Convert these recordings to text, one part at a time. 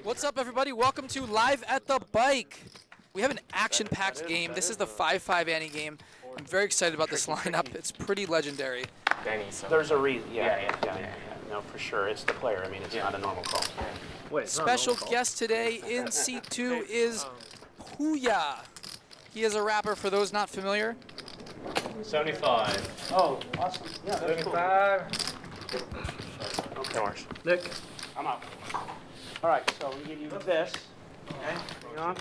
What's up, everybody? Welcome to Live at the Bike. We have an action-packed game. This is the 5-5 ante game. I'm very excited about this lineup. It's pretty legendary. There's a reason. Yeah. No, for sure. It's the player. I mean, it's not a normal call. Special guest today in seat 2 is Pouya. He is a rapper, for those not familiar. 75. Oh, awesome. Yeah, that's 75. Okay. No worries. Nick, I'm out. All right, so we give you this. Okay. Hang on.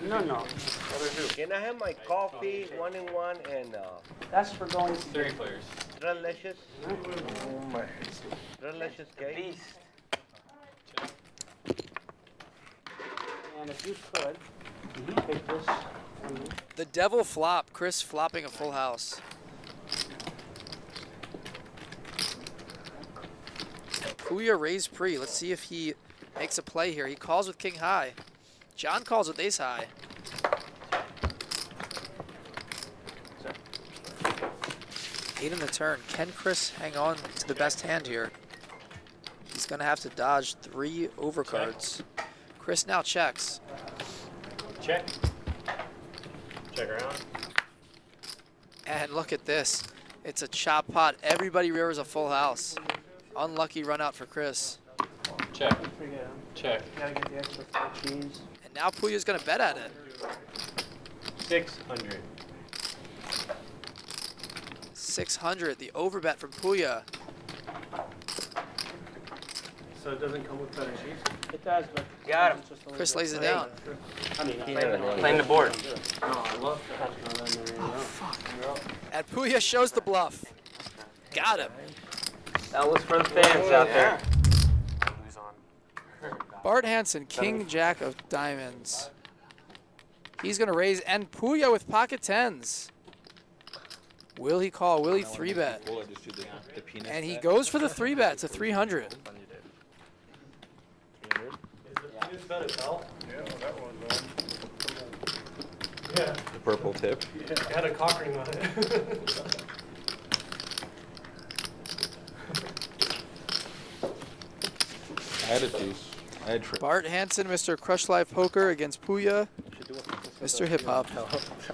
No. Can I have my coffee, 1-in-1, and That's for going to 30 players. delicious? Delicious cake. And if you could, take this. The devil flop. Chris flopping a full house. Pouya raised pre. Let's see if he makes a play here. He calls with king high. John calls with ace high. Eight in the turn. Can Chris hang on to the best hand here? He's going to have to dodge 3 overcards. Chris now checks. Check. Check around. And look at this. It's a chop pot. Everybody rivers a full house. Unlucky run out for Chris. Check. Check. Gotta get the extra 4 cheese. And now Pouya's going to bet at it. 600. 600, the overbet from Pouya. So it doesn't come with better cheese? It does, but Got him. Chris lays it down. I mean, Playing the board. No, I love that. And Pouya shows the bluff. Got him. That was for the fans out there. Bart Hanson, king jack of diamonds. He's going to raise, and Pouya with pocket tens. Will he call? Will he 3-bet? And he goes for the 3-bet. It's a 300. Is the penis bet a belt? Yeah, that one's on. Yeah. The purple tip. It had a cock ring on it. I had a deuce. I had triple. Bart Hanson, Mr. Crush Live Poker against Pouya, Mr. Hip Hop.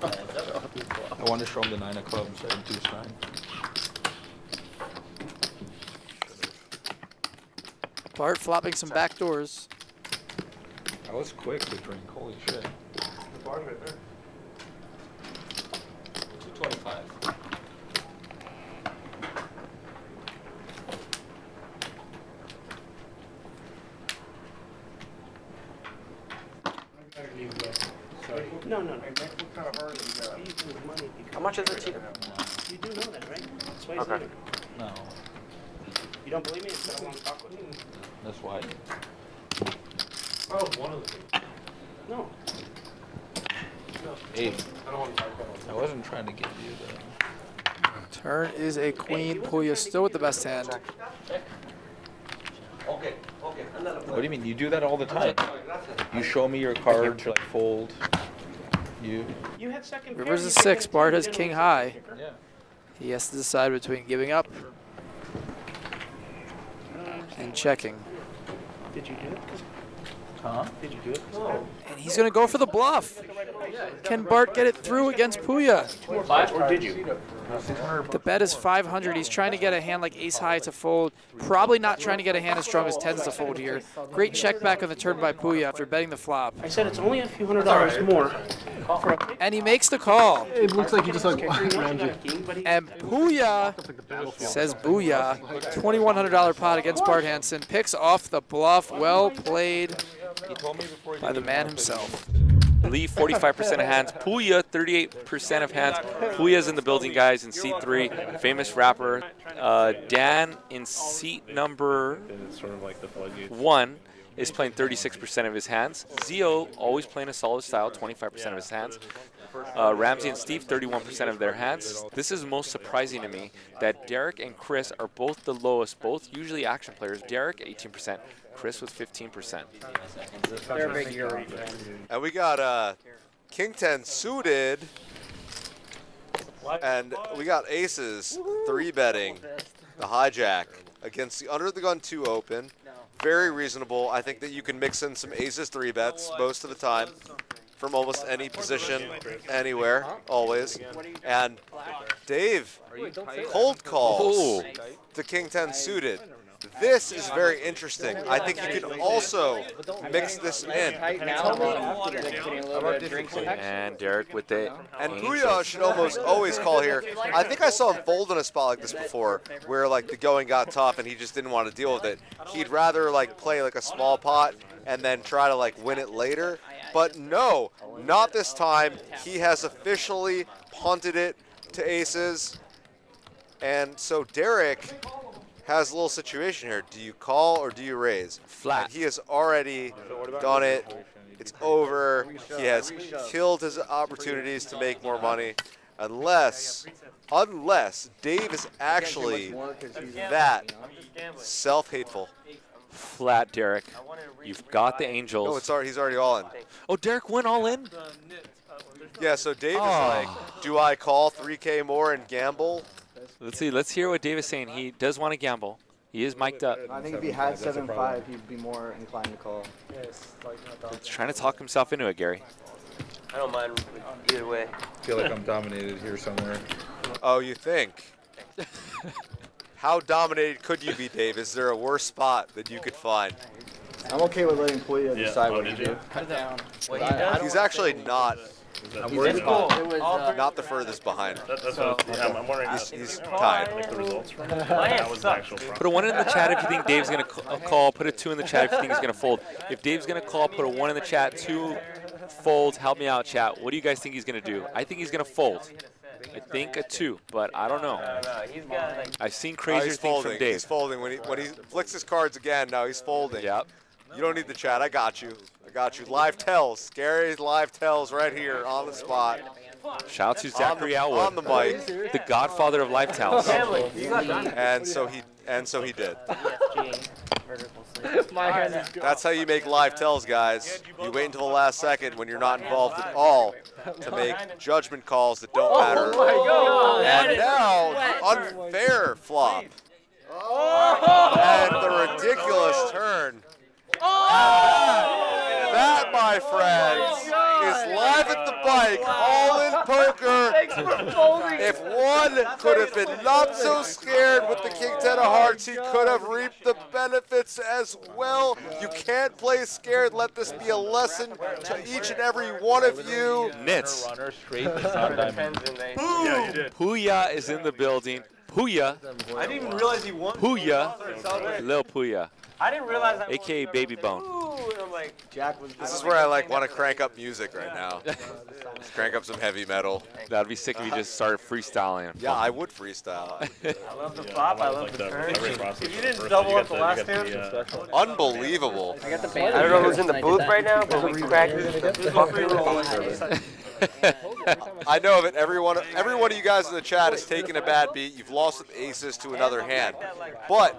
I wanted to show him the 9 of clubs. I had deuce 9. Bart flopping some back doors. I was quick to drink. Holy shit. The bar's right there. 225. No. How much is it? You do know that, right? That's why he's Okay. in it. No. You don't believe me? It's been a long talk with him. That's why. Oh, one of them. No. Hey, I don't want to talk about it. I wasn't trying to give you the... Turn is a queen. Pouya still with the best hand. Okay. What do you mean? You do that all the time. You show me your card to like fold. You... You had second pair, River's you a said 6. you Bart didn't has king lose high. the kicker. Yeah. He has to decide between giving up and checking. Did you do it? Huh? Did you do it? And he's going to go for the bluff. Can Bart get it through against Pouya? Or did you? The bet is 500. He's trying to get a hand like ace high to fold. Probably not trying to get a hand as strong as tens to fold here. Great check back on the turn by Pouya after betting the flop. I said it's only a few $100 more. For a And he makes the call. It looks like you just like kicker. rammed you. And Pouya says booyah. $2,100 pot against Bart Hanson. Picks off the bluff. Well played He told me before he by the man himself. Lee, 45% of hands. Pouya, 38% of hands. Pouya's in the building, guys, in seat 3. Famous rapper. Dan in seat number 1 is playing 36% of his hands. Zio, always playing a solid style, 25% of his hands. Ramsey and Steve, 31% of their hands. This is most surprising to me that Derek and Chris are both the lowest, both usually action players. Derek, 18%. Chris with 15%. They're a big Euro. And we got King 10 suited. And we got aces 3-betting the hijack against the under the gun 2 open. very reasonable. I think that you can mix in some aces 3-bets most of the time from almost any position, anywhere, always. And Dave, cold calls to King 10 suited. This is very interesting. I think you can also mix this in. And Derek with the And Pouya should almost always call here. I think I saw him fold in a spot like this before, where like the going got tough and he just didn't want to deal with it. He'd rather like play like a small pot and then try to like win it later. But no, not this time. He has officially punted it to aces. And so Derek has a little situation here. Do you call or do you raise? Flat. And he has already done it. It's over. He has killed his opportunities to make more money, unless Dave is actually that self-hateful. flat, Derek. You've got the Angels. No, he's already all in. Oh, Derek went all in? Yeah, so Dave is like, do I call 3K more and gamble? Let's see. Let's hear what Dave is saying. He does want to gamble. He is mic'd up. I think if he had 7-5, he'd be more inclined to call. He's trying to talk himself into it, Gary. I don't mind either way. I feel like I'm dominated here somewhere. Oh, you think? How dominated could you be, Dave? Is there a worse spot that you could find? I'm okay with letting Pouya decide what to do. He's actually not. I'm worried about Not the furthest behind. That's what I'm wondering. He's tied. Like the results from that was the actual front. Put a 1 in the chat if you think Dave's going to call. Put a 2 in the chat if you think he's going to fold. If Dave's going to call, put a 1 in the chat. 2 folds. Help me out, chat. What do you guys think he's going to do? I think he's going to fold. I think a 2, but I don't know. I've seen crazier things from Dave. He's folding. When he flicks his cards again, now he's folding. Yep. You don't need the chat. I got you. I got you. Live tells. Gary's live tells right here on the spot. Shout out to Zachary Elwood, on the mic. the godfather of live tells. And so he did. That's how you make live tells, guys. You wait until the last second when you're not involved at all to make judgment calls that don't matter. And now, the unfair flop. And the ridiculous turn. That, my friends, is live at the bike, all-in poker. If one could have been not so scared with the King 10 of Hearts, he could have reaped the benefits as well. You can't play scared. Let this be a lesson to each and every one of you. Nits. Yeah, you did. Pouya is in the building. Pouya. I didn't even realize he won. Pouya. Lil Pouya. I didn't realize I won. AKA Baby Bone. I'm like, This is where I want to crank up music right now. Just crank up some heavy metal. That'd be sick if you just started freestyling. Yeah, I would freestyle. I love the flop. I love the turn. If you didn't double up the last hand, Unbelievable. I don't know who's in the booth right now, but we cracked I know that every one of you guys in the chat is taking a bad beat. You've lost with aces to another hand. But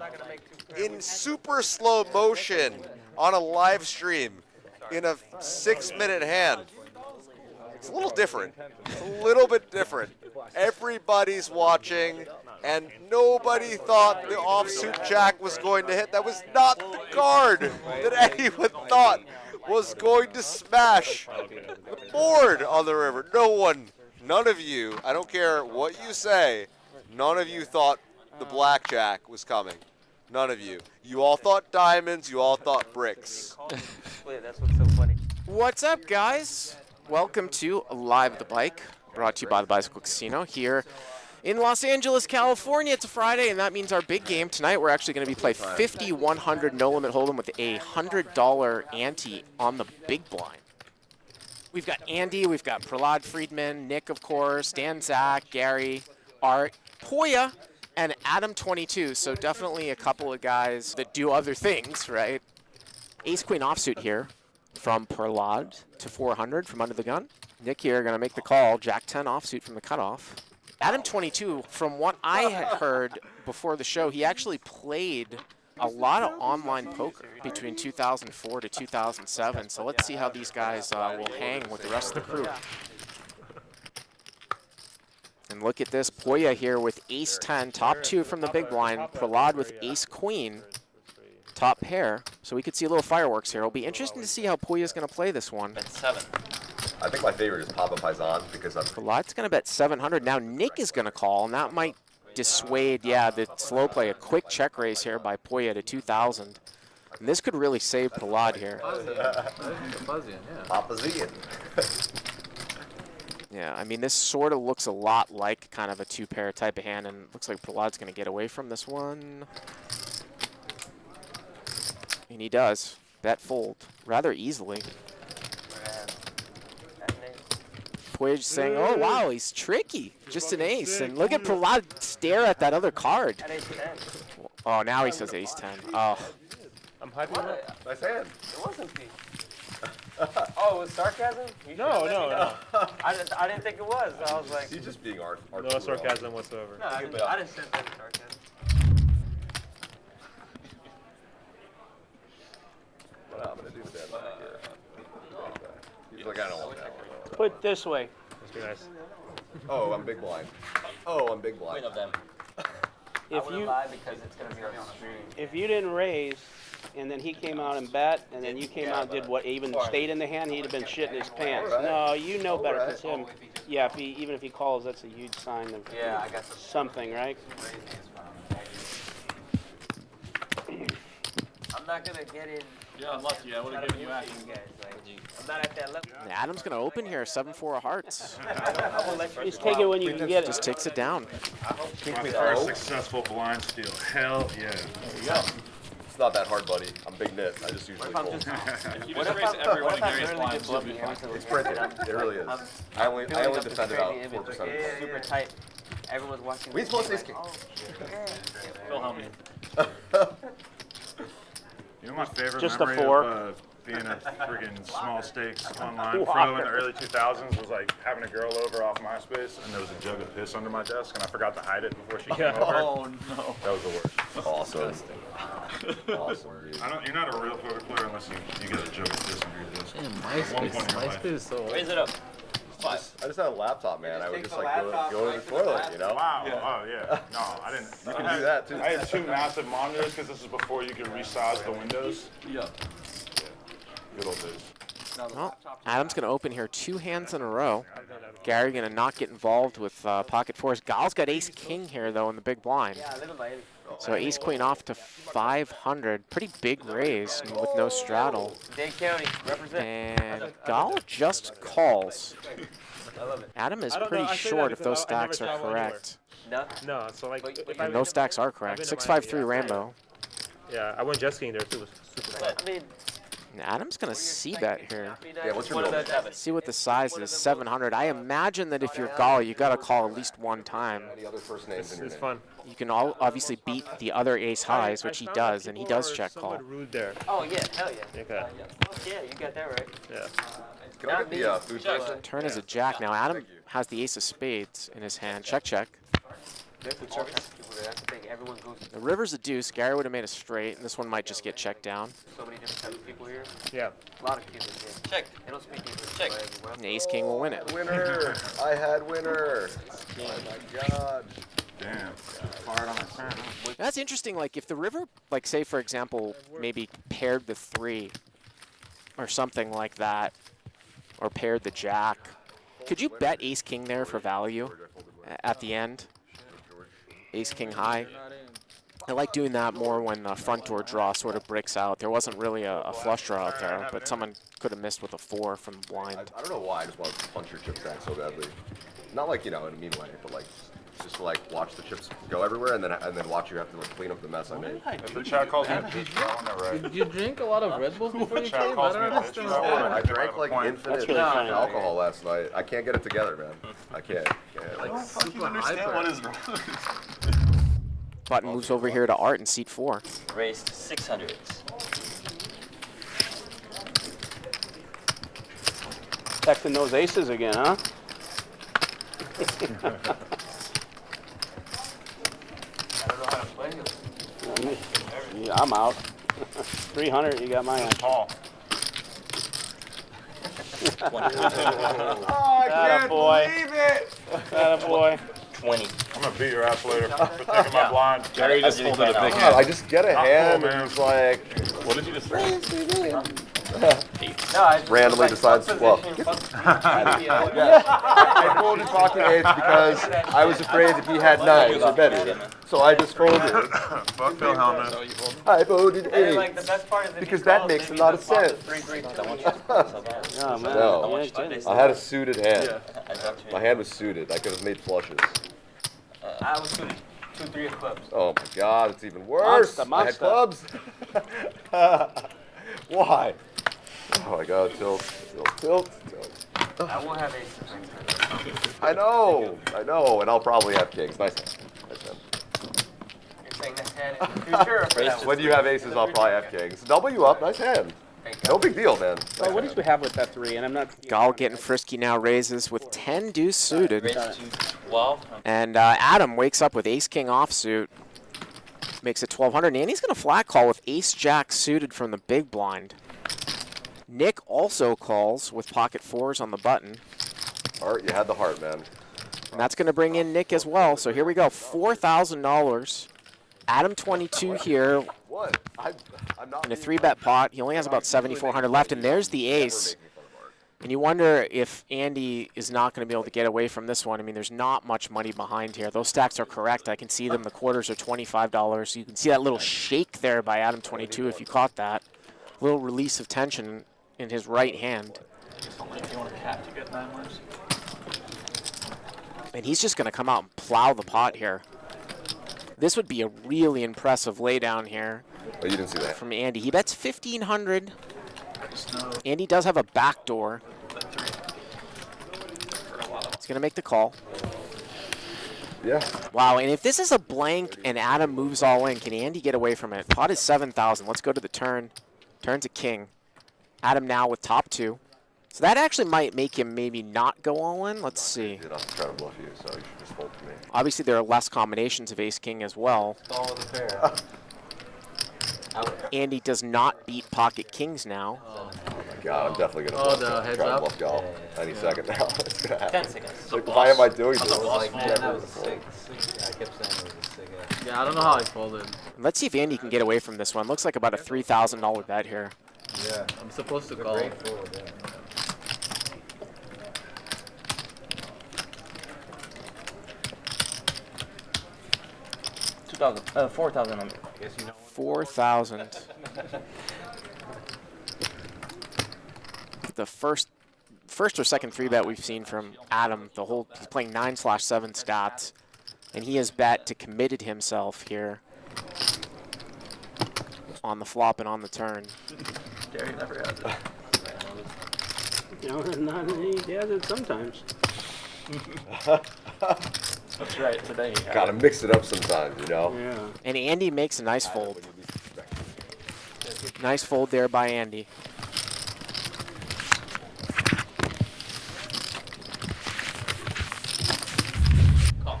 in super slow motion on a live stream in a 6-minute hand, it's a little different. It's a little bit different. Everybody's watching, and nobody thought the offsuit jack was going to hit. That was not the card that anyone thought was going to smash the board on the river. No one, none of you, I don't care what you say, none of you thought the blackjack was coming. None of you. You all thought diamonds, you all thought bricks. That's what's so funny. What's up, guys? Welcome to Live at the Bike, brought to you by the Bicycle Casino here in Los Angeles, California. It's a Friday, and that means our big game tonight. We're actually going to be playing 5,100 no limit hold'em with a $100 ante on the big blind. We've got Andy, we've got Prahlad Friedman, Nick, of course, Dan, Zach, Gary, Art, Pouya, and Adam22. So definitely a couple of guys that do other things, right? Ace Queen offsuit here from Prahlad to 400 from under the gun. Nick here going to make the call. Jack 10 offsuit from the cutoff. Adam22, from what I had heard before the show, he actually played a lot of online poker between 2004 to 2007. So let's see how these guys will hang with the rest of the crew. And look at this, Pouya here with ace 10, top 2 from the big blind. Prahlad with ace queen. top pair, so we could see a little fireworks here. It'll be interesting to see how Pouya's going to play this one. Bet 7. I think my favorite is Papa Paisan because I'm. Palat's going to bet 700. Now Nick is going to call, and that might dissuade, the slow play. A quick check raise here by Pouya to 2,000. And this could really save Palat here. Papazian. Yeah, I mean, this sort of looks a lot like kind of a two-pair type of hand, and looks like Palat's going to get away from this one. And he does. Bet fold rather easily. Pouya just saying, oh, wow, he's tricky. Just an ace. And look at Palat stare at that other card. Oh, now he says ace 10. Oh. I'm hyping him up. Nice hand. It wasn't Pete. Oh, it was sarcasm? No. I didn't think it was. I was like, He's just being art. No sarcasm whatsoever. no, I didn't say that was sarcasm. What I'm gonna do with that back here. He's like, I don't want that one. Put it this way. Let's be nice. Oh, I'm big blind. Oh, I'm big blind. Queen of them. If you lie because it's going to be on stream. if you didn't raise, and then he came out and bet, and then you came out and did what even stayed in the hand, he'd have been shitting his pants. No, you know better, because him. Yeah, even if he calls, that's a huge sign of Yeah, I got something, right? I'm not going to get in. Yeah, I'm lucky. I would have given you action. I'm not at that level. And Adam's going to open here, 7-4 of hearts. Just take it when you can get it. Just takes it down. My first successful blind steal. Hell yeah. It's not that hard, buddy. I'm big knit. I just usually fold. If you just raise everyone in Gary's blinds, you'll be fine. It's printed. It really is. I only defended about 4% of it. Super tight. Everyone's watching. We supposed to ace king. Phil, help me. You know my favorite Just a memory 4. of being a friggin' small stakes online pro in the early 2000s was like having a girl over off MySpace and there was a jug of piss under my desk and I forgot to hide it before she came over. Oh no. That was the worst. Awesome. Awesome, dude. You're not a real poker player unless you get a jug of piss under your desk. Damn, MySpace is so old. Raise it up. 5. I just had a laptop, man. I would just like go to the toilet, you know? Wow. Oh yeah. No, I didn't. You can do that too. I had 2 massive monitors because this is before you could resize the windows. Yeah. Good old days. Well, Adam's going to open here 2 hands in a row. Gary going to not get involved with pocket fours. Gal's got ace king here, though, in the big blind. Yeah, little lady. So ace queen off to 500. Pretty big raise with no straddle. Dade County, represent. And Gal just calls. I love it. Adam is I don't pretty know, I say short that if those because I never stacks are travel correct. No? No, so like. if I And win those in- stacks are I've correct. been to 653 Miami, Rainbow. Yeah, I went jet skiing there too. It was super fun. I mean, And Adam's going to see bet here. Yeah, what's your build? See what the size is, 700. I imagine that if you're Gal, you got to call at least one time. Any other first names in your It's name? fun. You can obviously beat the other ace highs, which he does, and he does check call. Somewhat rude there. oh yeah, hell yeah. Okay. Yeah, you got that right. Yeah. Can I get the food person? Turn is a jack now. Adam has the ace of spades in his hand. Check, check. That's the thing. Everyone goes The river's a deuce. Gary would have made a straight, and this one might just get checked down. so many different types of people here. Yeah. A lot of people here. Check. They don't speak English. Check. very well. And ace king will win it. Winner! I had winner! Oh my god. Damn. Hard on my turn. That's interesting. Like, if the river, like, say, for example, maybe paired the 3 or something like that, or paired the jack, could you bet ace king there for value at the end? Ace king high. I like doing that more when the front door draw sort of breaks out. There wasn't really a flush draw out there, but someone could have missed with a 4 from the blind. I don't know why I just want to punch your chip stack so badly. Not like, in a mean way, but like just to like watch the chips go everywhere and then watch you have to like clean up the mess I made. If the chat calls me a bitch, I know, right? Did you drink a lot of Red Bull before you Chat came? I calls don't me a bitch. understand. I drank like infinite That's really funny. alcohol last night. I can't get it together, man. I can't. Like super hyper. What is wrong? Button moves over here to Art in seat 4. Raised 600s. Texting those aces again, huh? I don't know how to play this. Yeah, I'm out. 300, you got my hand. Paul. Oh, I can't Attaboy. believe it! Attaboy. 20. I'm gonna beat your ass later for taking my blind. Jerry just folded a big God, I just get a Not hand cool, and man. it's like What did you just say? No, I just randomly decides to bluff. Yeah, I folded pocket eights because I was afraid that he had nines or better. So I just folded. Fuck Feldman. I voted eight Like the best part is because that makes a lot of sense. Oh, man. No, Yeah, it's I had a suited hand. My hand was suited. I could have made flushes. I was 2-3 of clubs. Oh my God, it's even worse. Monster, I had clubs. Why? Oh my God, tilt. I will have aces. I know, and I'll probably have kings. Nice hand. You're saying this hand in the future? When you have aces, I'll probably have kings. Double you up, nice hand. No big deal, man. Oh, what did we have with that 3? And I'm not. Gall getting frisky now, raises with 10 deuce suited. Raise to 12. And Adam wakes up with ace-king offsuit. Makes it 1,200. And he's going to flat call with ace-jack suited from the big blind. Nick also calls with pocket 4s on the button. Heart, you had the heart, man. And that's going to bring in Nick as well. So here we go, $4,000. Adam22 here What? I'm not in a 3-bet pot. He only has about 7,400 left, and there's the ace. And you wonder if Andy is not going to be able to get away from this one. I mean, there's not much money behind here. Those stacks are correct. I can see them. The quarters are $25. You can see that little shake there by Adam22 if you caught that. Little release of tension in his right hand. And he's just going to come out and plow the pot here. This would be a really impressive laydown here. Oh, you didn't see that. From Andy. He bets 1,500. Andy does have a backdoor. He's going to make the call. Yeah. Wow, and if this is a blank and Adam moves all in, can Andy get away from it? Pot is 7,000. Let's go to the turn. Turn to king. Adam now with top 2. So that actually might make him maybe not go all in. Let's see. I'll try to bluff you, so you should just fold to me. Obviously, there are less combinations of ace-king as well. Andy does not beat pocket kings now. Oh my God, I'm definitely going to bluff. heads Try to up? bluff Gall any second now. It's going to happen. 10 seconds. Like, why am I doing this? Yeah, I don't know how I folded. Let's see if Andy can get away from this one. Looks like about a $3,000 bet here. Yeah, I'm supposed to call. 4,000 on me. 4,000. The first or second 3-bet we've seen from Adam. He's playing 9/7 stats, and he has bet to committed himself here on the flop and on the turn. Jerry never has it. You know, he has it sometimes. That's right, today. Gotta mix it up sometimes, you know? Yeah. And Andy makes a nice fold. Nice fold there by Andy.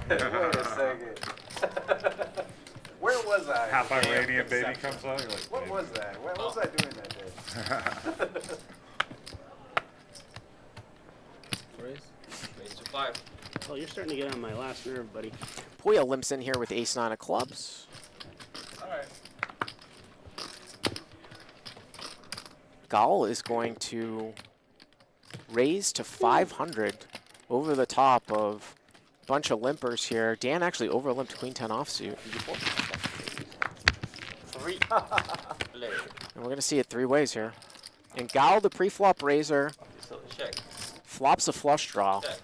Wait a second. Where was I? Half Iranian baby comes out. You're like, What was that? What was I doing that day? Raise to 5. Oh, you're starting to get on my last nerve, buddy. Pouya limps in here with ace-9 of clubs. Alright. Gall is going to raise to 500 over the top of a bunch of limpers here. Dan actually over-limped queen-10 offsuit. 3. And we're going to see it 3 ways here. And Gall, the pre-flop raiser, So check. flops a flush draw. Check.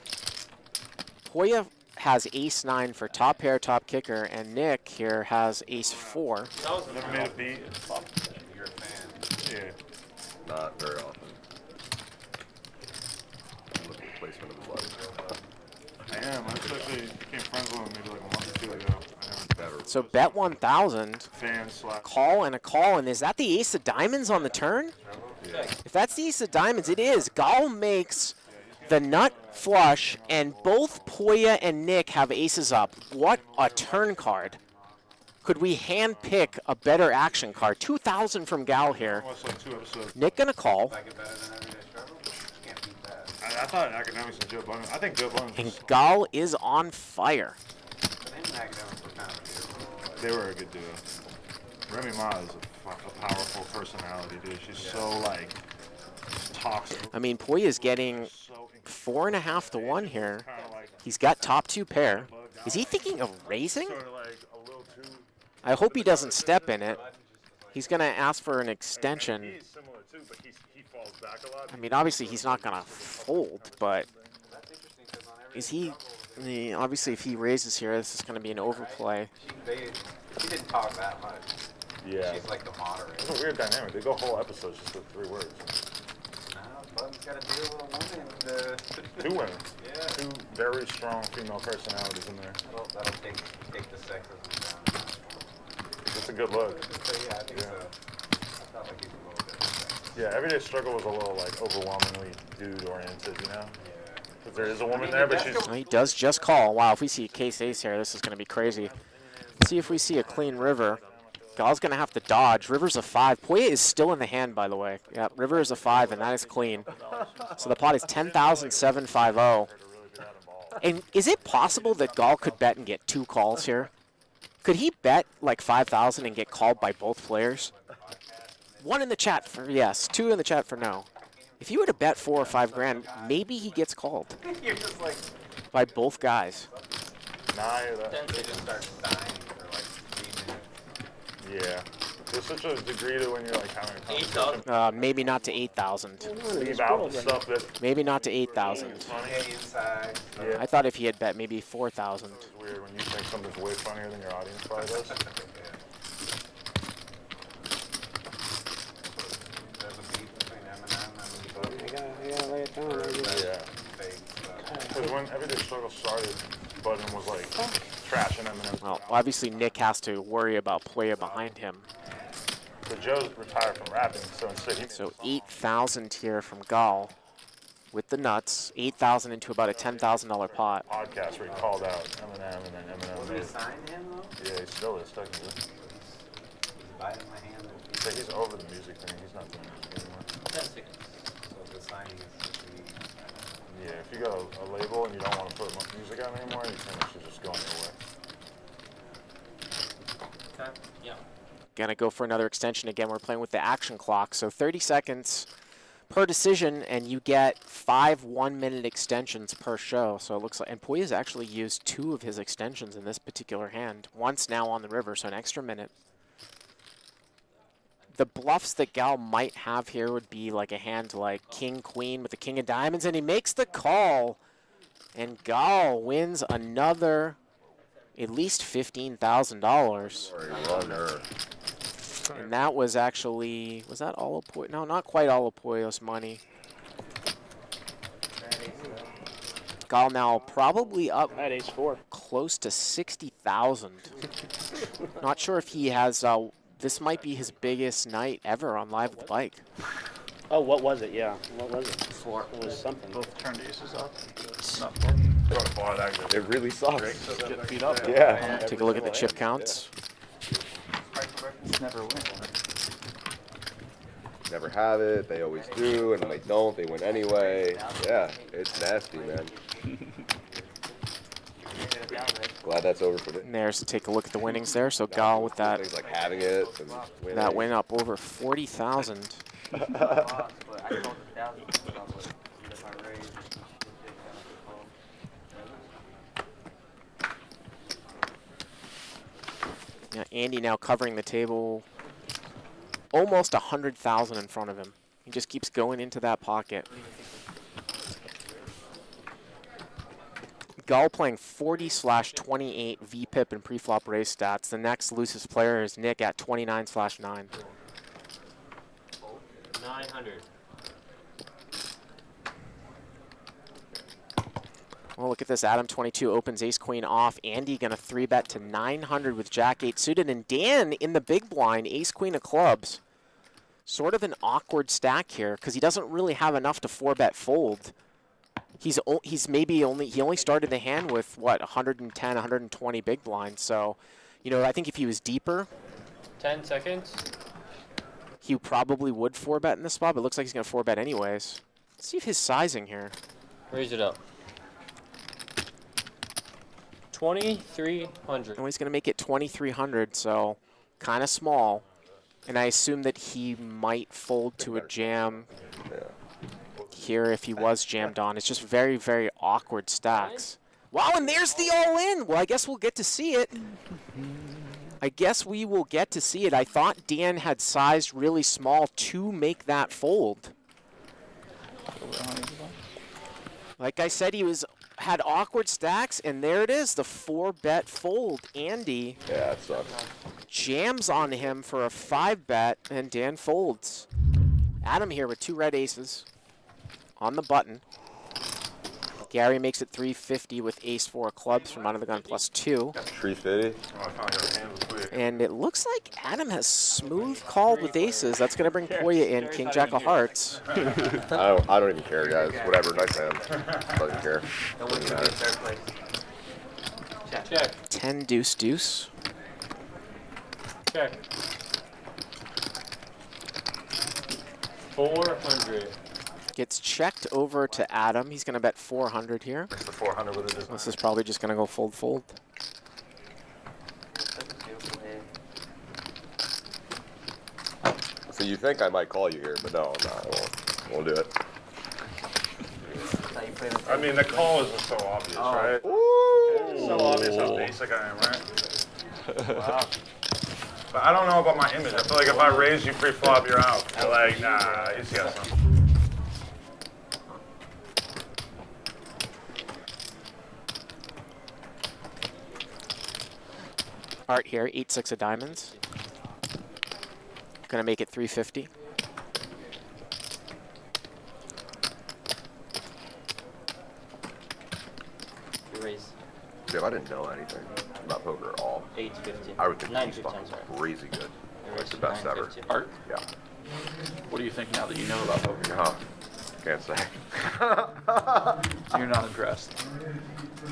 Pouya has ace-9 for top pair, top kicker, and Nick here has ace-4. never made a beat. You're a fan. Yeah. Not very often. I'm looking at placement of the bluff. I am. I actually became friends with him maybe like a month or 2 ago. So bet 1,000. Fan slap. Call and a call, and is that the ace of diamonds on the turn? Yeah. If that's the ace of diamonds, it is. Gall makes the nut flush, and both Pouya and Nick have aces up. What a turn card. Could we hand pick a better action card? 2,000 from Gal here. Almost like 2 episodes. Nick gonna call. I I thought Academics and Joe Blunt. I think Joe Blunt. And Gal is on fire. They were a good duo. Remy Ma is a powerful personality, dude. She's so like talks. I mean, Pouya is getting 4.5 to 1 here. He's got top 2 pair. Is he thinking of raising? I hope he doesn't step in it. He's going to ask for an extension. I mean, obviously he's not going to fold, but is he? Obviously, if he raises here, this is going to be an overplay. He didn't talk that much. Yeah. She's like the moderator. It's a weird dynamic. They go whole episodes just with 3 words. Button's got to deal with a woman. 2 women. Yeah. 2 very strong female personalities in there. That'll take the sexism down. It's a good look. Yeah, I think so. I felt like he was a little bit. Yeah, Everyday Struggle was a little like overwhelmingly dude-oriented, you know? Because there is a woman there, but she's... Well, he does just call. Wow, if we see a case ace here, this is going to be crazy. Let's see if we see a clean river. Gal's going to have to dodge. River's a 5. Pouya is still in the hand, by the way. Yeah, river is a 5, and that is clean. So the pot is 10,750. And is it possible that Gal could bet and get 2 calls here? Could he bet like 5,000 and get called by both players? 1 in the chat for yes, 2 in the chat for no. If you were to bet 4 or 5 grand, maybe he gets called. You're just like... By both guys. Nah, They just start dying for like 3 minutes. yeah. There's such a degree to when you're like having a conversation. Maybe not to 8,000. Leave out the stuff that... Maybe not to 8,000. Inside. Yeah. I thought if he had bet maybe 4,000. It's weird when you think something's way funnier than your audience probably does. I gotta lay it down. Yeah. Because when Everyday Struggle started, Button was like trashing Eminem. Well, obviously Nick has to worry about Pouya behind him. So Joe's retired from rapping, so instead he... So 8,000 here from Gal with the nuts. 8,000 into about a $10,000 pot. Podcast where he called out Eminem and then Eminem made... Signed him though? Yeah, he still is technically. He's biting my hand. So he's over the music thing. He's not doing music anymore. 10 seconds. So the signing is... Yeah, if you got a label and you don't want to put music out anymore, you pretty much should just go on your way. Okay. Yeah. Gonna go for another extension again. We're playing with the action clock. So 30 seconds per decision, and you get 5 1-minute extensions per show. So it looks like, and Pouya's actually used 2 of his extensions in this particular hand. Once now on the river, so an extra minute. The bluffs that Gal might have here would be like a hand like King, Queen with the King of Diamonds, and he makes the call. And Gal wins another at least $15,000. And that was actually, was that all of Pouya? No, not quite all of Pouya's money. Gal now probably up at ace 4, close to 60,000. Not sure if he has. This might be his biggest night ever on Live with the Bike. Oh, what was it? Yeah, what was it? 4. It was something. Both turned aces up. Not It really sucks. Get beat up. Yeah. Take a look at the chip counts. Never win. Never have it. They always do, and when they don't, they win anyway. Yeah, it's nasty, man. Glad that's over for And there's to take a look at the winnings there. So Gal with that, things like having it and winning. that win up over 40,000. Yeah, Andy now covering the table, almost 100,000 in front of him. He just keeps going into that pocket. Gal playing 40/28 VPIP and preflop race stats. The next loosest player is Nick at 29/9. 900. Well, look at this. Adam22 opens ace-queen off. Andy going to 3-bet to 900 with jack-8 suited. And Dan in the big blind, ace-queen of clubs. Sort of an awkward stack here because he doesn't really have enough to 4-bet fold. He's maybe he only started the hand with, what, 110, 120 big blinds. So, you know, I think if he was deeper, 10 seconds. he probably would 4-bet in this spot, but it looks like he's going to 4-bet anyways. Let's see if his sizing here. Raise it up. 2,300. And he's going to make it 2,300, so kind of small. And I assume that he might fold to a jam here if he was jammed on. It's just very, very awkward stacks. Wow, and there's the all-in. Well, I guess we'll get to see it. I guess we will get to see it. I thought Dan had sized really small to make that fold. Like I said, he had awkward stacks, and there it is, the 4-bet fold. Andy that sucks. Jams on him for a 5-bet, and Dan folds. Adam here with 2 red aces on the button. Gary makes it 350 with ace-4 clubs from under the gun plus 2. 350. And it looks like Adam has smooth called with aces. That's going to bring Pouya in, king jack of hearts. I don't even care, guys. Whatever, nice hand. Doesn't care. Check. 10 deuce deuce. Check. 400. Gets checked over to Adam. He's going to bet 400 here. It's the 400 with it. This is probably just going to go fold. So you think I might call you here, but no, I won't do it. I mean, the call isn't so obvious, right? Ooh. It's so obvious how basic I am, right? Wow. But I don't know about my image. I feel like if I raise you pre-flop, you're out. You're like, nah, he's got something. Bart here, 8-6 of diamonds. Gonna make it 350. Raise. If I didn't know anything about poker at all, 850. I would think 950, he's I'm sorry. crazy good. Raise Like the best ever. 950. Art, Yeah. what do you think now that you know about poker? Huh. Can't say. You're not impressed.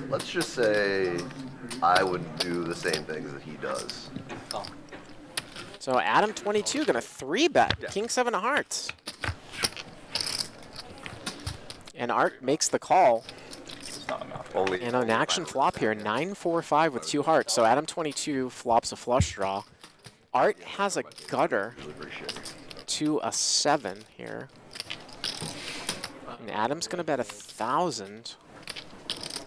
Let's just say I would do the same things that he does. Oh. So Adam22 gonna 3-bet, king 7 of hearts. And Art makes the call. It's not enough. Only And an action flop here, 9-4-5 with 2 hearts. So Adam22 flops a flush draw. Art has a gutter to a 7 here. And Adam's gonna bet 1,000.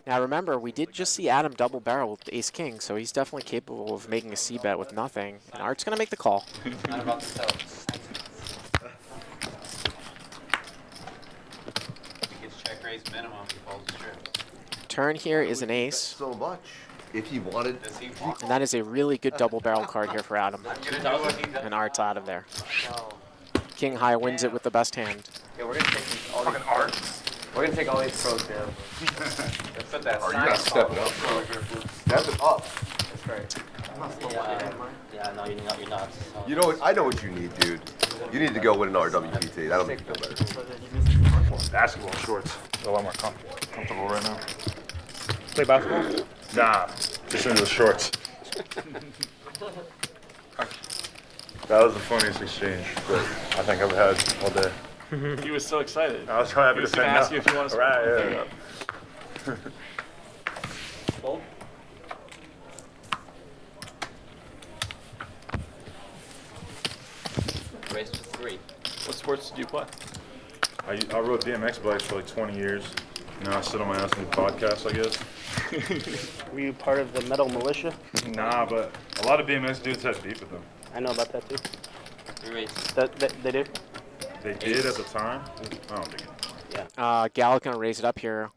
Now remember, we did just see Adam double barrel with ace king, so he's definitely capable of making a C bet with nothing. And Art's gonna make the call. Not about to tell. He gets check raise minimum, he folds the strip. Turn here is an ace, so much. If he wanted, and that is a really good double barrel card here for Adam. And Art's out of there. King high wins it with the best hand. Yeah, we're gonna take all these art. We're gonna take all these pros down. Put that. Are you gotta step it up? Step it up. That's right. Yeah, no, you're not. You know what? I know what you need, dude. You need to go win an RWPT. That'll make you feel better. Basketball shorts. A lot more comfortable right now. Play basketball? Nah, just into the shorts. That was the funniest exchange that I think I've had all day. He was so excited. I was so happy to say no. Ask you if you want to Right, yeah. Fold? Raise to 3. What sports did you play? I rode BMX bikes for like 20 years. Now I sit on my ass and do podcasts, I guess. Were you part of the metal militia? Nah, but a lot of BMX dudes had beef with them. I know about that too. Raise. They do? They did at the time. I don't think it. Yeah. Gallic gonna raise it up here.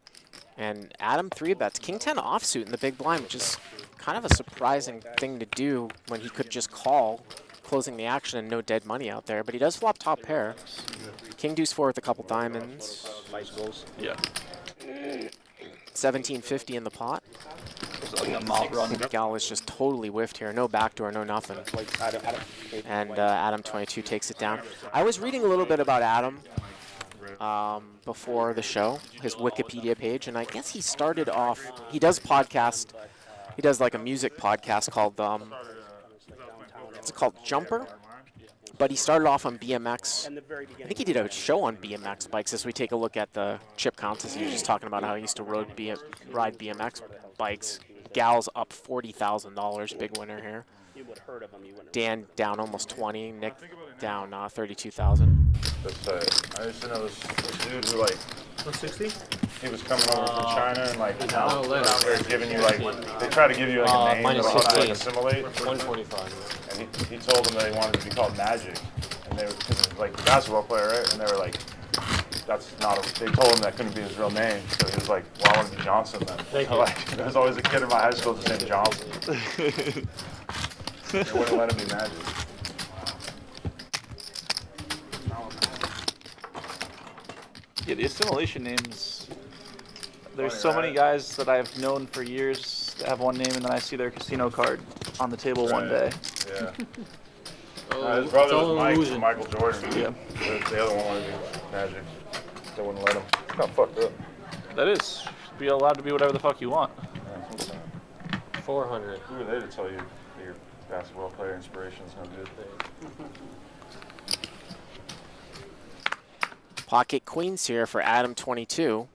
And Adam 3-bets, king 10 offsuit in the big blind, which is kind of a surprising thing to do when he could just call, closing the action and no dead money out there. But he does flop top pair. King deuce 4 with a couple diamonds. Nice goals. Yeah. 1750 in the pot. Like a mob run. Gal is just totally whiffed here. No backdoor, no nothing. And Adam22 takes it down. I was reading a little bit about Adam before the show, his Wikipedia page, and I guess he started off, he does podcast, he does like a music podcast called, it's called Jumper, but he started off on BMX. In the very I beginning. think he did a show on BMX bikes as we take a look at the chip contest. He was just talking about how he used to ride BMX bikes. Gal's up $40,000, big winner here. You would have heard of him. You wouldn't. Dan down almost 20, Nick down 32,000. That's I used to know this dude who like 160. He was coming over from China and like they're giving you like they try to give you like a name that'll help you like assimilate. 145. And he told them that he wanted to be called Magic, and they were because he was like a basketball player, right? And they were like, that's not. They told him that couldn't be his real name, so he was like, well, I want to be Johnson then. So, like, there was always a kid in my high school just named Johnson. They wouldn't let him be Magic. Yeah, the assimilation names. There's so many guys that I've known for years that have one name, and then I see their casino card on the table one day. Yeah. His brother was Mike from Michael Jordan. Yeah. The other one wanted to be Magic. They wouldn't let him. It's kind of fucked up. That is. Be allowed to be whatever the fuck you want. Yeah, 400. who are they to tell you that your basketball player inspiration is no good? Pocket queens here for Adam22.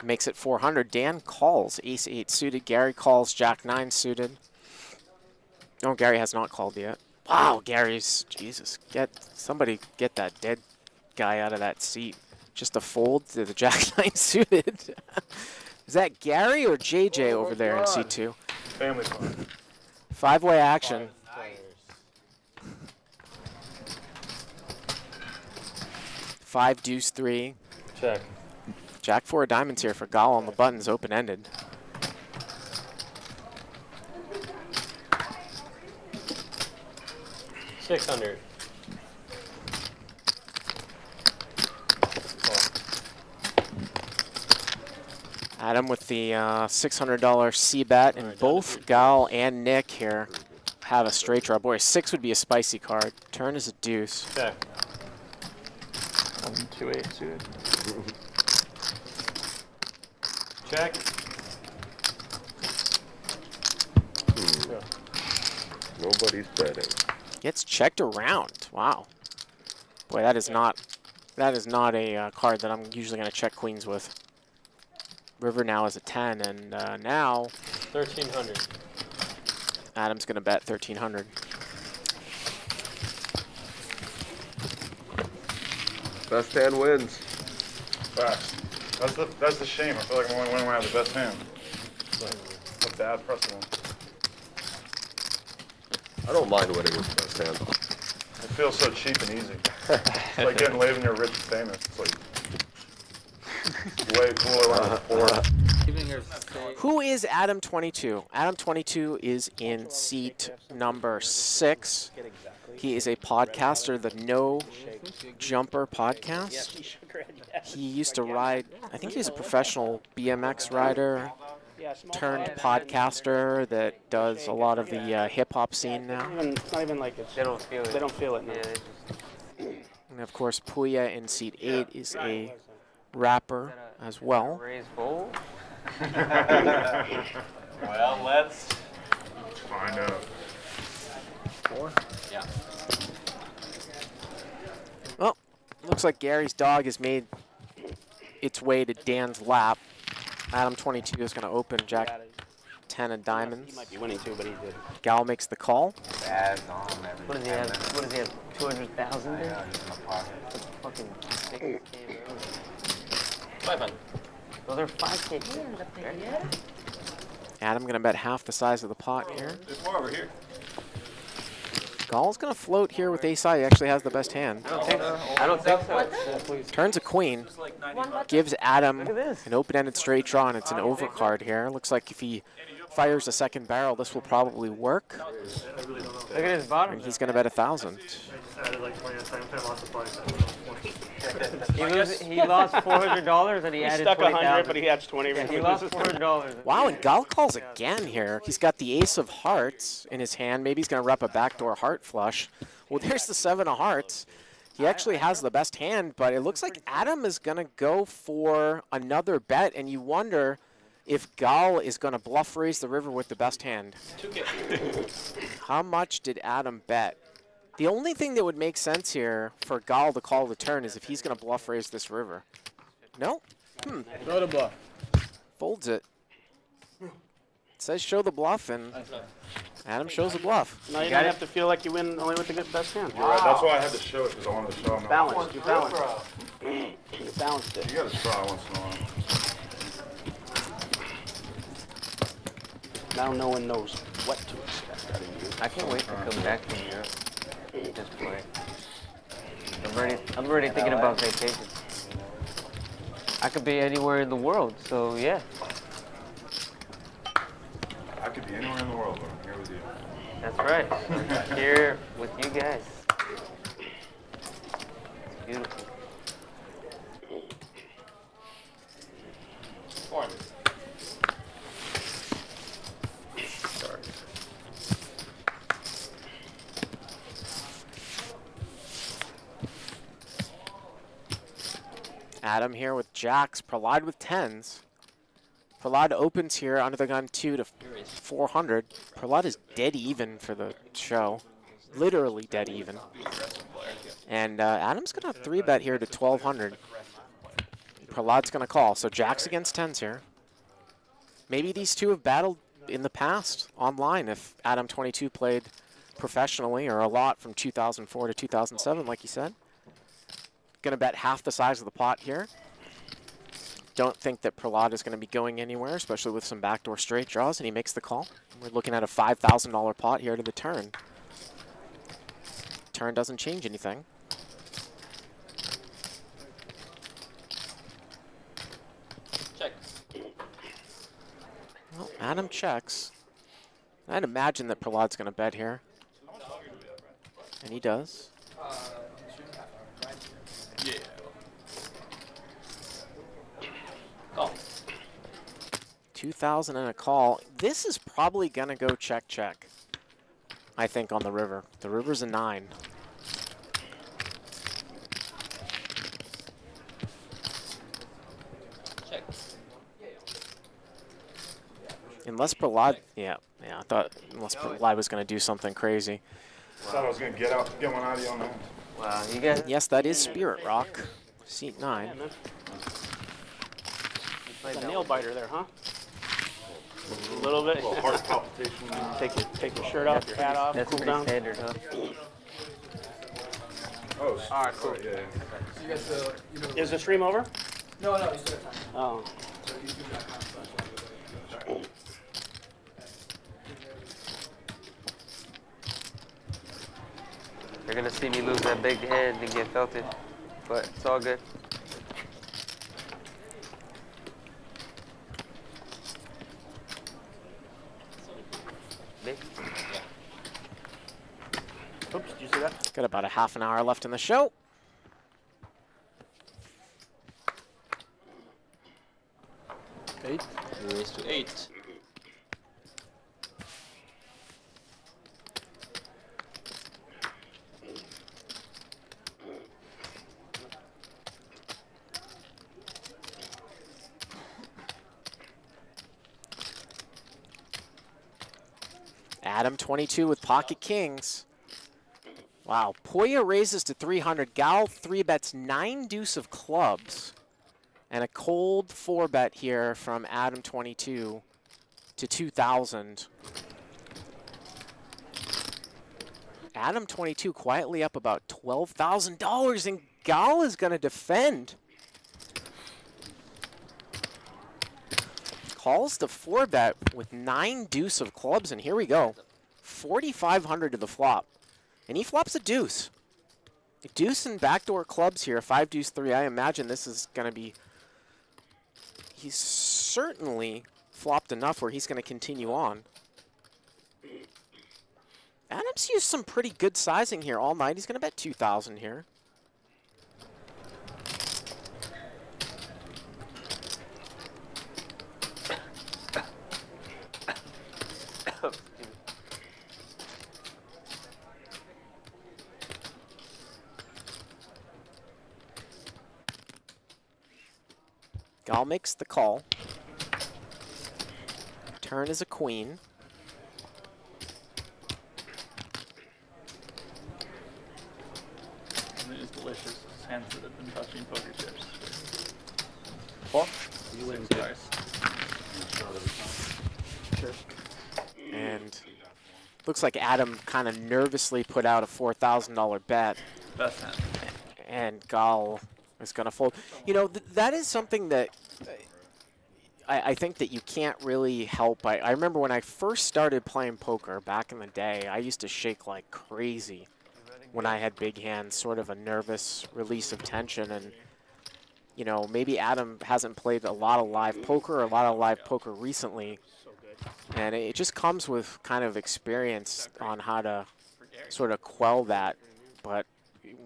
Makes it 400. Dan calls ace 8 suited. Gary calls jack 9 suited. No, Gary has not called yet. Wow, Gary's, Jesus, somebody get that dead guy out of that seat. Just a fold to the jack 9 suited. Is that Gary or JJ over there in seat 2? Family fun. 5-way action. 5 deuce 3. Check. Jack 4 of diamonds here for Gal on the buttons, open-ended. $600. Adam with the $600 C-bet, and both Gal and Nick here have a straight draw. Boy, 6 would be a spicy card. Turn is a deuce. Check. 2-8 suited. Check. Nobody's betting. Gets checked around. Wow. Boy, that is not a card that I'm usually going to check queens with. River now is a 10, and now 1,300. Adam's going to bet 1,300. Best hand wins. Fast. That's the shame. I feel like I'm only winning when I have the best hand. A bad precedent. I don't mind winning with the best hand. It feels so cheap and easy. It's like getting laid when you're rich and famous. It's like way cooler when I was poor. Who is Adam22? Adam22 is in seat number 6. He is a podcaster, the No Jumper podcast. He used to ride, I think he's a professional BMX rider turned podcaster that does a lot of the hip-hop scene now. It's not even like it's, They don't feel it. They don't feel it now. And of course, Pouya in seat 8 is a rapper as well. Raise bowl. Well, let's find out. 4? Yeah. Well, looks like Gary's dog has made its way to Dan's lap. Adam22 is going to open jack 10 of diamonds. He might be winning too, but he did. Gal makes the call. What does he have? What does he have? 200,000 there? That's fucking 6K. 500. Well, they're 5K. Adam going to bet half the size of the pot here. There's more over here. Gal's going to float here with ace-high. He actually has the best hand. I don't think so. Turns a queen. Gives Adam an open-ended straight draw, and it's an overcard here. Looks like if he fires a second barrel, this will probably work. Look at his bottom. And he's going to bet 1,000. He lost $400 and he added stuck 20,000. 100, but he adds 20. Yeah, he lost $400. Wow, and Gal calls again here. He's got the ace of hearts in his hand. Maybe he's going to rep a backdoor heart flush. Well, there's the 7 of hearts. He actually has the best hand, but it looks like Adam is going to go for another bet, and you wonder if Gal is going to bluff raise the river with the best hand. How much did Adam bet? The only thing that would make sense here for Gal to call the turn is if he's going to bluff raise this river. No? Throw the bluff. Folds it. It says show the bluff, and Adam shows the bluff. Now you don't have to feel like you win only with the good best hand. You're right. That's why I had to show it, because I wanted to show him. Balanced. You balanced. You balanced it. You got to try once in a while. Now no one knows what to expect out of you. I can't wait to come back from Europe. Just play. I'm already thinking about vacation. I could be anywhere in the world, so yeah. I could be anywhere in the world, but I'm here with you. That's right. I'm here with you guys. It's beautiful. Adam here with jacks, Prahlad with 10s. Prahlad opens here under the gun 2 to 400. Prahlad is dead even for the show. Literally dead even. And Adam's going to 3-bet here to 1,200. Prahlad's going to call. So jacks against 10s here. Maybe these two have battled in the past online if Adam22 played professionally or a lot from 2004 to 2007, like he said. Going to bet half the size of the pot here. Don't think that Prahlad is going to be going anywhere, especially with some backdoor straight draws, and he makes the call. We're looking at a $5,000 pot here to the turn. Turn doesn't change anything. Check. Well, Adam checks. I'd imagine that Prahlad's going to bet here. And he does. Yeah. Call. 2,000 and a call. This is probably going to go check, check. I think on the river. The river's a 9. Check. Unless Prahlad, yeah, I thought unless Prahlad was going to do something crazy. I thought I was going to get one out of you on that. Wow, you guys. Yes, that is Spirit Rock. Seat 9. It's a nail biter there, huh? A little bit. A little heart palpitation. Take your shirt off, your hat off, That's cool pretty down. standard, huh? Oh, All right, cool. yeah. You guys, you know, Is the stream over? no, you still have time. Oh. So you do that kind of stuff. They're gonna see me lose that big hand and get felted, but it's all good. Big. Oops, did you see that? Got about a half an hour left in the show. Eight. Raise to 8. Adam22 with pocket kings. Wow, Pouya raises to 300. Gal 3-bets 9 deuce of clubs. And a cold 4-bet here from Adam22 to 2,000. Adam22 quietly up about $12,000, and Gal is going to defend. Calls the 4-bet with 9 deuce of clubs, and here we go. 4,500 to the flop. And he flops a deuce. A deuce and backdoor clubs here, 5 deuce 3. I imagine this is going to be... He's certainly flopped enough where he's going to continue on. Adams used some pretty good sizing here all night. He's going to bet 2,000 here. Gal makes the call. Turn is a queen. and it is delicious. His hands that have been touching poker chips. What? You win stars. Sure. And looks like Adam kind of nervously put out a $4,000 bet. Best hand. And Gal is going to fold. You know, that is something that I think that you can't really help. I remember when I first started playing poker back in the day, I used to shake like crazy when I had big hands, sort of a nervous release of tension. And, you know, maybe Adam hasn't played a lot of live poker or a lot of live poker recently. And it just comes with kind of experience on how to sort of quell that. But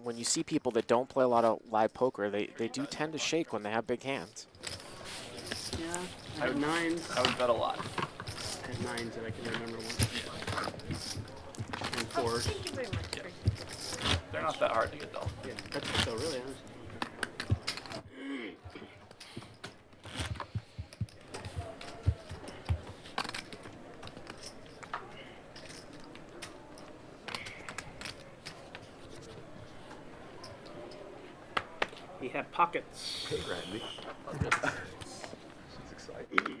when you see people that don't play a lot of live poker, they do tend to shake when they have big hands. Yeah, I had nines. I would bet a lot. I had nines that I can remember one. And fours. Yeah. They're not that hard to get though. Yeah, that's so really honestly. He had pockets. Hey, Randy. She's excited.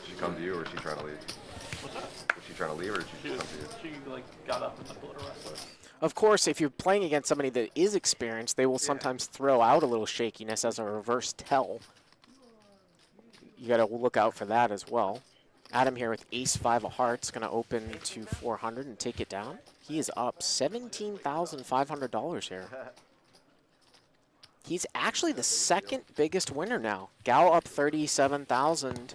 She come to you, or is she trying to leave? What's that? Was she trying to leave, or did she just come to you? She like got up and like a little wrestler. Of course, if you're playing against somebody that is experienced, they will sometimes throw out a little shakiness as a reverse tell. You got to look out for that as well. Adam here with ace-5 of hearts, going to open to 400 and take it down. He is up $17,500 here. He's actually the second biggest winner now. Gal up 37,000.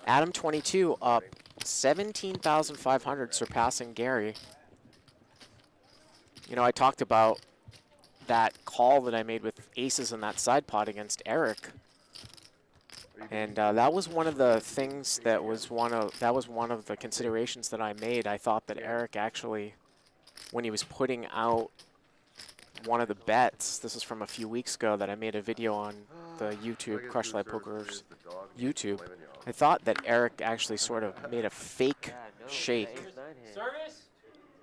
Adam22 up 17,500, surpassing Gary. You know, I talked about that call that I made with aces in that side pot against Eric. And that was one of the things that was one of the considerations that I made. I thought that Eric actually, when he was putting out one of the bets, this is from a few weeks ago that I made a video on the YouTube, Crush Live Poker's YouTube. I thought that Eric actually sort of made a fake shake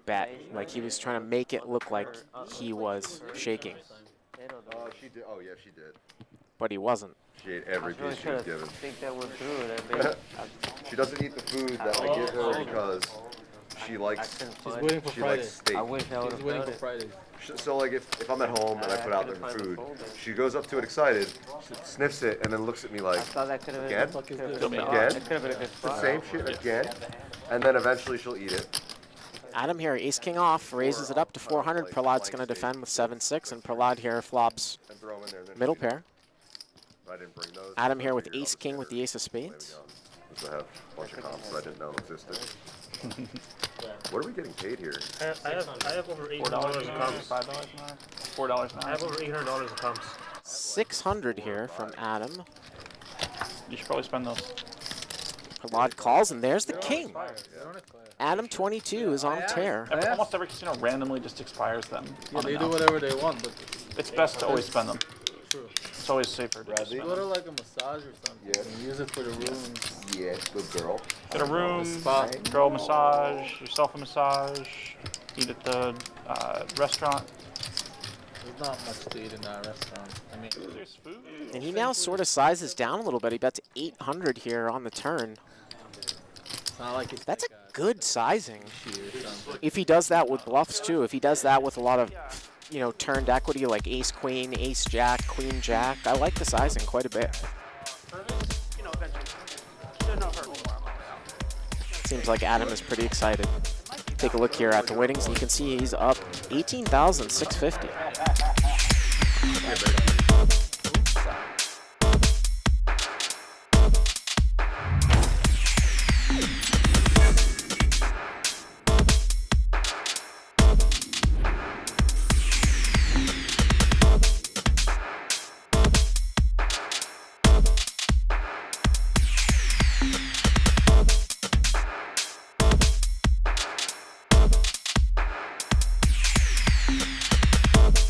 bet. Like he was trying to make it look like he was shaking. She did. Oh, yeah, she did. But he wasn't. She ate every piece she was given. Think that went through. She doesn't eat the food that I give her because she likes. She's waiting for she Friday. likes steak. I wish I would She's have waiting done for it. Friday. So like if I'm at home and I put out their food, she goes up to it excited, sniffs it, and then looks at me like, I thought that could have again? been Again? That could have been a good The spot. same shit again? And then eventually she'll eat it. Adam here, ace-king off, raises it up to 400. Pralad's going to defend with 7-6, and Pralad here flops And throw them in there. And then middle she- pair. I didn't bring those. Adam here with Figured I'll ace-king just with the ace of spades. I have a bunch of comps that I didn't know existed. What are we getting paid here? I have over $800 of comps. $4 an I have over $800 of comps. 600 here from Adam. You should probably spend those. Pralad calls, and there's the king. Adam22 is on tear. Almost every casino randomly just expires them. Yeah, they do whatever they want, but It's best to always spend them. true. It's always safer to just You spend go to them. like a massage or something. Yeah. And use it for the room. Yeah, good girl. Get a room, Spa. girl massage, yourself a massage, eat at the restaurant. There's not much to eat in that restaurant. I mean, There's food. And he now sort of sizes down a little bit. He bets 800 here on the turn. it's not like it's That's a like good sizing. sushi or something. If he does that with bluffs too, if he does that with a lot of, you know, turned equity like ace queen, ace jack, queen jack, I like the sizing quite a bit. You know, eventually. There's no hurt. Seems like Adam is pretty excited. Take a look here at the winnings, and you can see he's up 18,650.